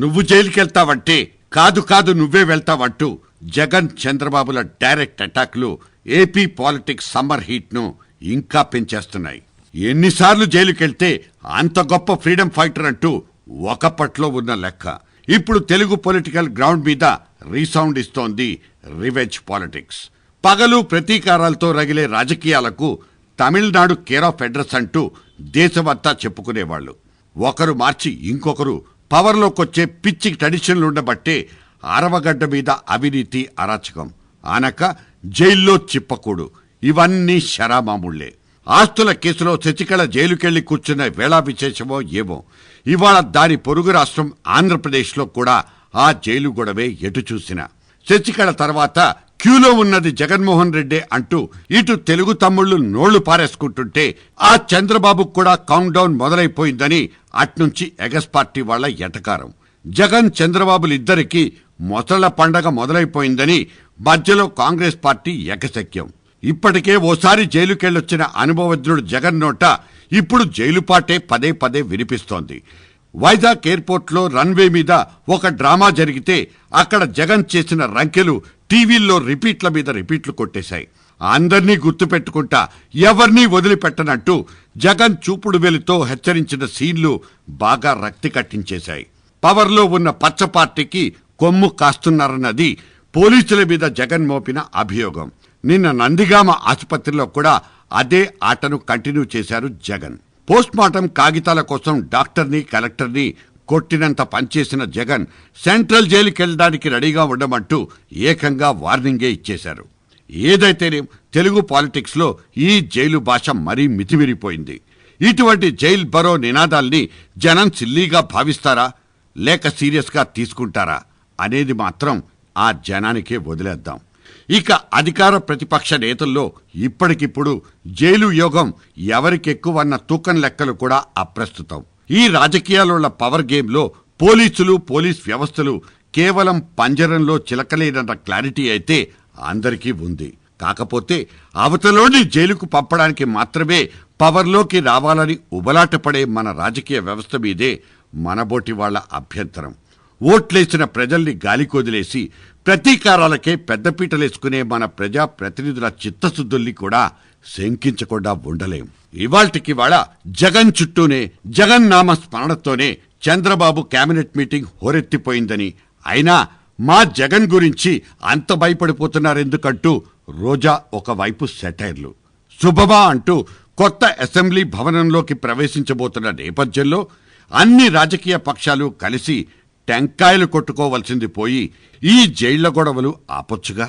నువ్వు జైలుకెళ్తావంటే కాదు కాదు నువ్వే వెళ్తావంటూ జగన్ చంద్రబాబుల డైరెక్ట్ అటాక్లు ఏపీ పాలిటిక్స్ సమ్మర్ హీట్ ను ఇంకా పెంచేస్తున్నాయి. ఎన్నిసార్లు జైలుకెళ్తే అంత గొప్ప ఫ్రీడమ్ ఫైటర్ అంటూ ఒకప్పట్లో ఉన్న లెక్క ఇప్పుడు తెలుగు పొలిటికల్ గ్రౌండ్ మీద రీసౌండ్ ఇస్తోంది రివెంజ్ పాలిటిక్స్. పగలు ప్రతీకారాలతో రగిలే రాజకీయాలకు తమిళనాడు కేర్ ఆఫ్ అడ్రస్ అంటూ దేశమంతా చెప్పుకునేవాళ్లు. ఒకరు మార్చి ఇంకొకరు పవర్లోకొచ్చే పిచ్చి ట్రెడిషన్లుండబట్టే అరవగడ్డ మీద అవినీతి అరాచకం, ఆనక జైల్లో చిప్పకూడు ఇవన్నీ శరామామూళ్లే. ఆస్తుల కేసులో శశికళ జైలుకెళ్లి కూర్చున్న వేళా విశేషమో ఏమో. ఇవాళ దాని పొరుగు రాష్ట్రం ఆంధ్రప్రదేశ్లో కూడా ఆ జైలు గొడవే ఎటు చూసినా. శశికళ తర్వాత క్యూలో ఉన్నది జగన్మోహన్ రెడ్డి అంటూ ఇటు తెలుగు తమ్ముళ్లు నోళ్లు పారేసుకుంటుంటే ఆ చంద్రబాబుకు కూడా కౌంట్ డౌన్ మొదలైపోయిందని అట్నుంచి ఎగస్ పార్టీ వాళ్ల ఎటకారం. జగన్ చంద్రబాబులిద్దరికీ మొసళ్ల పండగ మొదలైపోయిందని మధ్యలో కాంగ్రెస్ పార్టీ ఎగసెక్యం. ఇప్పటికే ఓసారి జైలుకెళ్లొచ్చిన అనుభవజ్ఞుడు జగన్ నోట ఇప్పుడు జైలుపాటే పదే పదే వినిపిస్తోంది. వైజాగ్ ఎయిర్పోర్ట్లో రన్వే మీద ఒక డ్రామా జరిగితే అక్కడ జగన్ చేసిన రంకెలు టీవీల్లో రిపీట్ల మీద రిపీట్లు కొట్టేశాయి. అందర్నీ గుర్తుపెట్టుకుంటా ఎవరినీ వదిలిపెట్టనంటూ జగన్ చూపుడు వేలుతో హెచ్చరించిన సీన్లు బాగా రక్తి కట్టించేశాయి. పవర్లో ఉన్న పచ్చ పార్టీకి కొమ్ము కాస్తున్నారన్నది పోలీసుల మీద జగన్ మోపిన అభియోగం. నిన్న నందిగామ ఆసుపత్రిలో కూడా అదే ఆటను కంటిన్యూ చేశారు జగన్. పోస్ట్మార్టం కాగితాల కోసం డాక్టర్ని కలెక్టర్ని కొట్టినంత పనిచేసిన జగన్ సెంట్రల్ జైలుకెళ్లడానికి రెడీగా ఉండమంటూ ఏకంగా వార్నింగే ఇచ్చేశారు. ఏదైతేనేం తెలుగు పాలిటిక్స్ లో ఈ జైలు భాష మరీ మితిమిరిపోయింది. ఇటువంటి జైల్ బరో నినాదాల్ని జనం సిల్లీగా భావిస్తారా లేక సీరియస్ గా తీసుకుంటారా అనేది మాత్రం ఆ జనానికే వదిలేద్దాం. ఇక అధికార ప్రతిపక్ష నేతల్లో ఇప్పటికిప్పుడు జైలు యోగం ఎవరికెక్కువన్న తూకం లెక్కలు కూడా అప్రస్తుతం. ఈ రాజకీయాలున్న పవర్ గేమ్లో పోలీసులు పోలీస్ వ్యవస్థలు కేవలం పంజరంలో చిలకలేదన్న క్లారిటీ అయితే అందరికీ ఉంది. కాకపోతే అవతలోని జైలుకు పంపడానికి మాత్రమే పవర్లోకి రావాలని ఉబలాటపడే మన రాజకీయ వ్యవస్థ మీదే మనబోటి వాళ్ల అభ్యంతరం. ఓట్లేసిన ప్రజల్ని గాలికొదిలేసి ప్రతీకారాలకే పెద్దపీటలేసుకునే మన ప్రజా ప్రతినిధుల చిత్తశుద్ధుల్ని కూడా శంకించకుండా ఉండలేం. ఇవాళ్టికి వాళ్ళ జగన్ చుట్టూనే జగన్ నామ స్మరణతోనే చంద్రబాబు కేబినెట్ మీటింగ్ హోరెత్తిపోయిందని, అయినా మా జగన్ గురించి అంత భయపడిపోతున్నారెందుకంటూ రోజా ఒకవైపు సెటైర్లు, శుభమా అంటూ కొత్త అసెంబ్లీ భవనంలోకి ప్రవేశించబోతున్న నేపథ్యంలో అన్ని రాజకీయ పక్షాలు కలిసి టెంకాయలు కొట్టుకోవలసింది పోయి ఈ జైళ్ల గొడవలు ఆపొచ్చుగా.